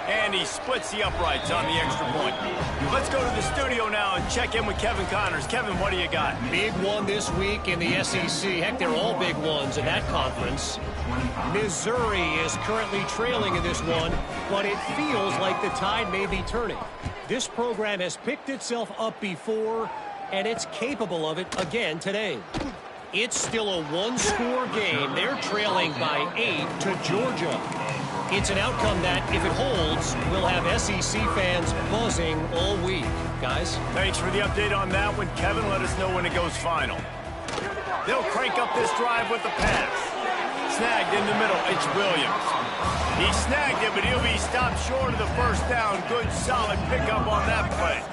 And he splits the uprights on the extra point. Let's go to the studio now and check in with Kevin Connors. Kevin, what do you got? Big one this week in the SEC. Heck, they're all big ones in that conference. Missouri is currently trailing in this one, but it feels like the tide may be turning. This program has picked itself up before, and it's capable of it again today. It's still a one-score game. They're trailing by 8 to Georgia. It's an outcome that, if it holds, will have SEC fans buzzing all week. Guys? Thanks for the update on that one, Kevin. Let us know when it goes final. They'll crank up this drive with the pass. Snagged in the middle. It's Williams. He snagged it, but he'll be stopped short of the first down. Good, solid pickup on that play.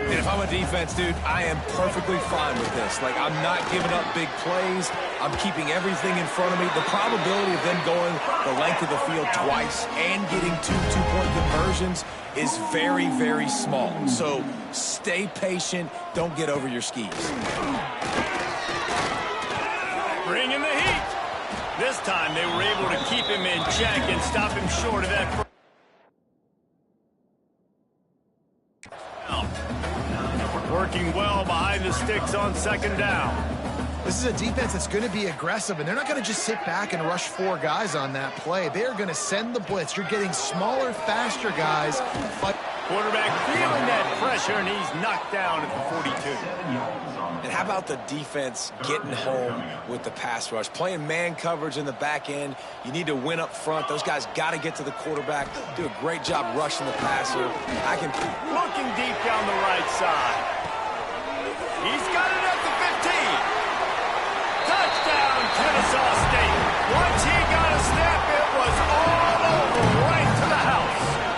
And if I'm a defense, dude, I am perfectly fine with this. Like, I'm not giving up big plays. I'm keeping everything in front of me. The probability of them going the length of the field twice and getting 2 two-point conversions is very, very small. So stay patient. Don't get over your skis. Bringing the heat. This time they were able to keep him in check and stop him short of that first down. Working well behind the sticks on 2nd down. This is a defense that's going to be aggressive, and they're not going to just sit back and rush 4 guys on that play. They're going to send the blitz. You're getting smaller, faster guys. Quarterback feeling that pressure, and he's knocked down at the 42. And how about the defense getting home with the pass rush? Playing man coverage in the back end. You need to win up front. Those guys got to get to the quarterback. Do a great job rushing the passer. Looking deep down the right side. He's got it at the 15. Touchdown, Kennesaw State. Once he got a snap, it was all over right to the house.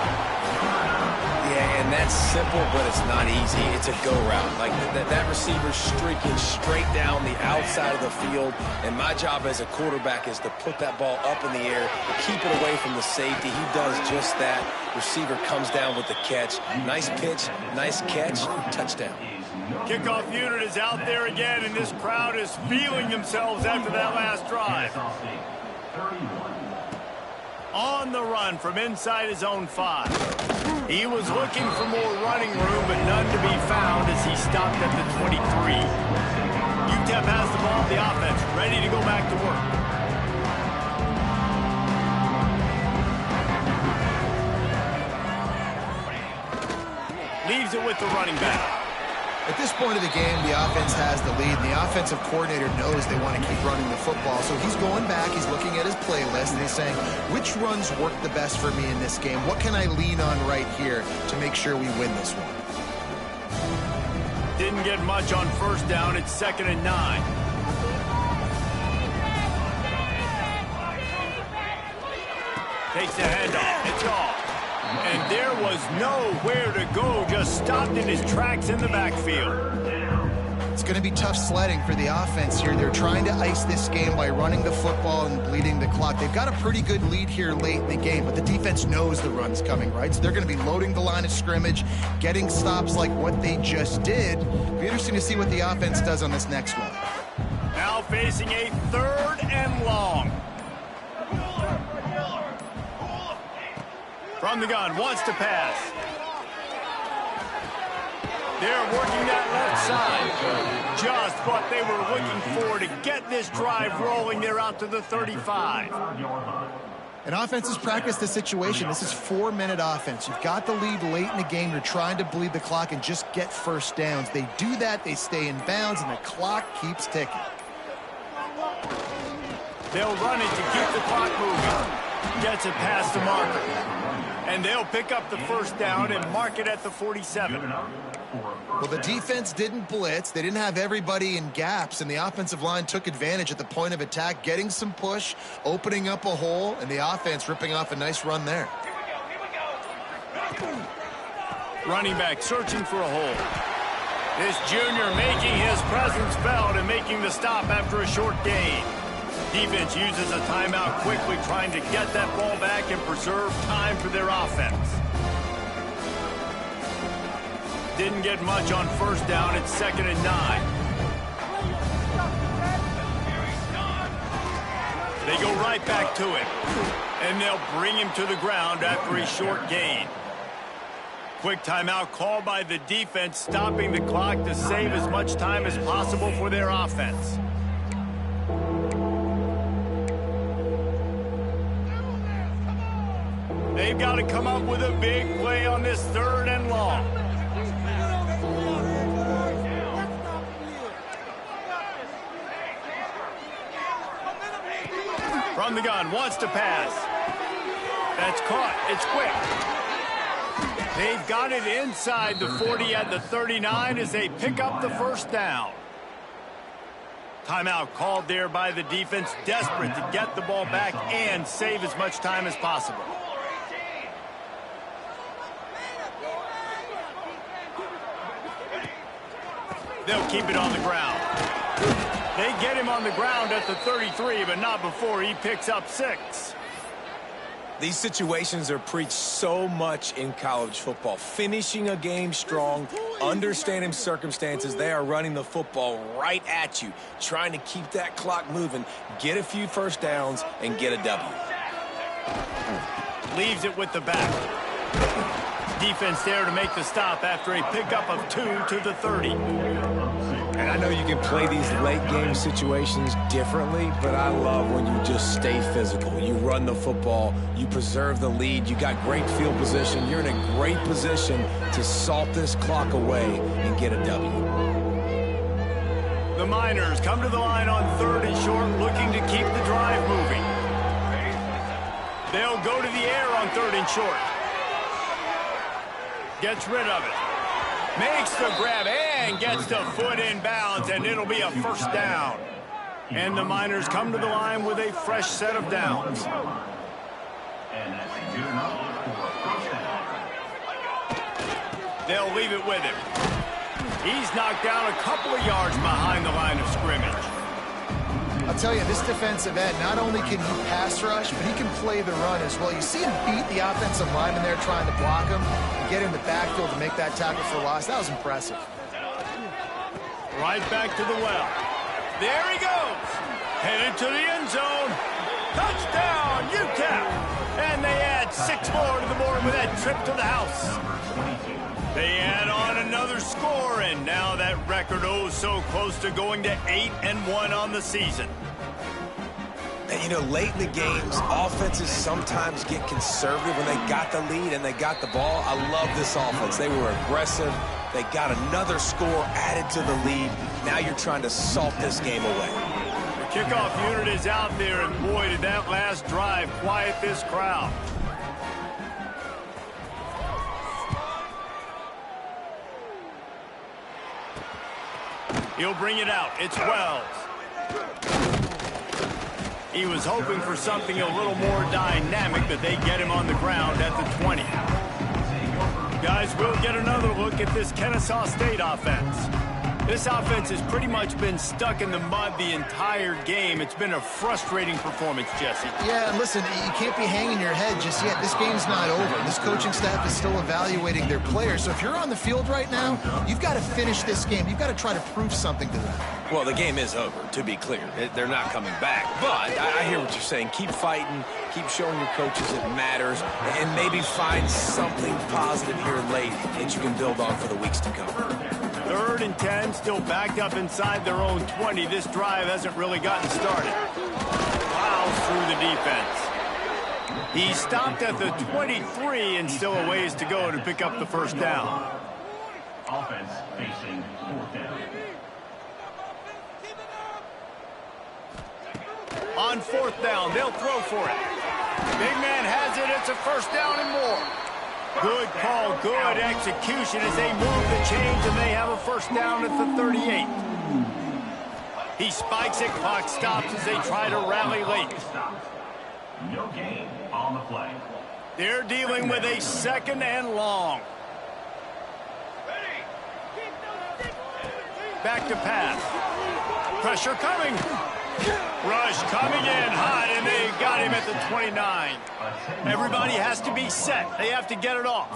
simple, but it's not easy. It's a go route. Like that receiver streaking straight down the outside of the field, and my job as a quarterback is to put that ball up in the air, keep it away from the safety. He does just that. Receiver comes down with the catch. Nice pitch, nice catch, touchdown. Kickoff unit is out there again, and this crowd is feeling themselves after that last drive. On the run from inside his own 5. He was looking for more running room, but none to be found as he stopped at the 23. UTEP has the ball, the offense ready to go back to work. Leaves it with the running back. At this point of the game, the offense has the lead, and the offensive coordinator knows they want to keep running the football. So he's going back, he's looking at his playlist, and he's saying, which runs work the best for me in this game? What can I lean on right here to make sure we win this one? Didn't get much on first down. It's 2nd and 9. Takes the handoff. It's off. And there was nowhere to go, just stopped in his tracks in the backfield. It's going to be tough sledding for the offense here. They're trying to ice this game by running the football and bleeding the clock. They've got a pretty good lead here late in the game, but the defense knows the run's coming, right? So they're going to be loading the line of scrimmage, getting stops like what they just did. It'll be interesting to see what the offense does on this next one. Now facing a 3rd and long. From the gun, wants to pass. They're working that left side. Just what they were looking for to get this drive rolling. They're out to the 35. And offenses practice the situation. This is 4-minute offense. You've got the lead late in the game. You're trying to bleed the clock and just get first downs. They do that, they stay in bounds, and the clock keeps ticking. They'll run it to keep the clock moving. Gets it past the marker. And they'll pick up the first down and mark it at the 47. Well, the defense didn't blitz. They didn't have everybody in gaps, and the offensive line took advantage at the point of attack, getting some push, opening up a hole, and the offense ripping off a nice run there. Running back searching for a hole. This junior making his presence felt and making the stop after a short gain. Defense uses a timeout quickly, trying to get that ball back and preserve time for their offense. Didn't get much on first down. It's 2nd and 9. They go right back to it. And they'll bring him to the ground after a short gain. Quick timeout called by the defense, stopping the clock to save as much time as possible for their offense. They've got to come up with a big play on this 3rd and long. From the gun, wants to pass. That's caught. It's quick. They've got it inside the 40 at the 39 as they pick up the first down. Timeout called there by the defense, desperate to get the ball back and save as much time as possible. They'll keep it on the ground. They get him on the ground at the 33, but not before he picks up 6. These situations are preached so much in college football. Finishing a game strong, understanding circumstances. They are running the football right at you, trying to keep that clock moving, get a few first downs, and get a W. Leaves it with the back. Defense there to make the stop after a pickup of 2 to the 30. And I know you can play these late game situations differently, but I love when you just stay physical. You run the football, you preserve the lead, you got great field position. You're in a great position to salt this clock away and get a W. The Miners come to the line on 3rd and short, looking to keep the drive moving. They'll go to the air on 3rd and short. Gets rid of it. Makes the grab and gets the foot in bounds, and it'll be a first down. And the Miners come to the line with a fresh set of downs. They'll leave it with him. He's knocked down a couple of yards behind the line of scrimmage. I'll tell you, this defensive end, not only can he pass rush, but he can play the run as well. You see him beat the offensive lineman there trying to block him and get in the backfield to make that tackle for loss. That was impressive. Right back to the well. There he goes. Headed to the end zone. Touchdown, UTEP. And they add 6 more to the board with that trip to the house. They add on another score, and now that record so close to going to 8-1 on the season. And, you know, late in the games, offenses sometimes get conservative when they got the lead and they got the ball. I love this offense. They were aggressive. They got another score added to the lead. Now you're trying to salt this game away. The kickoff unit is out there, and boy, did that last drive quiet this crowd. He'll bring it out. It's Wells. He was hoping for something a little more dynamic, but they get him on the ground at the 20. Guys, we'll get another look at this Kennesaw State offense. This offense has pretty much been stuck in the mud the entire game. It's been a frustrating performance, Jesse. Yeah, and listen, you can't be hanging your head just yet. This game's not over. This coaching staff is still evaluating their players. So if you're on the field right now, you've got to finish this game. You've got to try to prove something to them. Well, the game is over, to be clear. They're not coming back. But I hear what you're saying. Keep fighting. Keep showing your coaches it matters. And maybe find something positive here late that you can build on for the weeks to come. 3rd and 10, still backed up inside their own 20. This drive hasn't really gotten started. Plows through the defense. He stopped at the 23 and still a ways to go to pick up the first down. Offense facing 4th down. On 4th down, they'll throw for it. Big man has it. It's a first down and more. Good call, good execution as they move the chains, and they have a first down at the 38. He spikes it, clock stops as they try to rally late. No gain on the play. They're dealing with a 2nd and long. Back to pass. Pressure coming. Rush coming in hot, and they got him at the 29. Everybody has to be set. They have to get it off.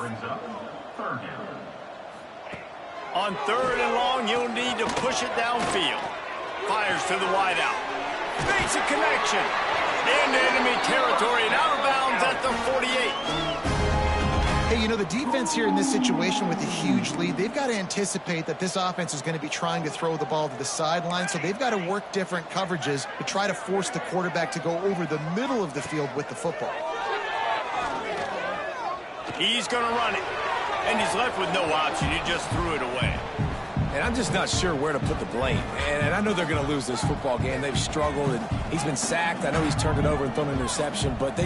On 3rd and long, you'll need to push it downfield. Fires to the wideout. Makes a connection. Into enemy territory and out of bounds at the 48. Hey, you know, the defense here in this situation with a huge lead, they've got to anticipate that this offense is going to be trying to throw the ball to the sideline, so they've got to work different coverages to try to force the quarterback to go over the middle of the field with the football. He's going to run it, and he's left with no option. He just threw it away. And I'm just not sure where to put the blame. And I know they're going to lose this football game. They've struggled, and he's been sacked. I know he's turned it over and thrown an interception, but they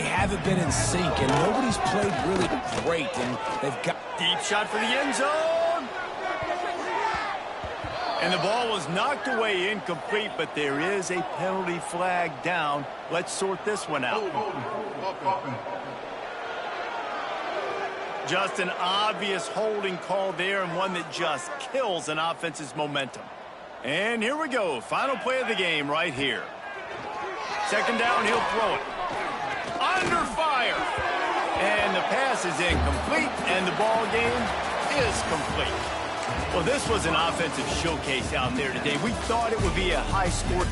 haven't been in sync, and nobody's played really great. And they've got Deep shot for the end zone. And the ball was knocked away incomplete, but there is a penalty flag down. Let's sort this one out. Just an obvious holding call there, and one that just kills an offense's momentum. And here we go. Final play of the game right here. 2nd down, he'll throw it. Under fire. And the pass is incomplete, and the ball game is complete. Well, this was an offensive showcase out there today. We thought it would be a high-scoring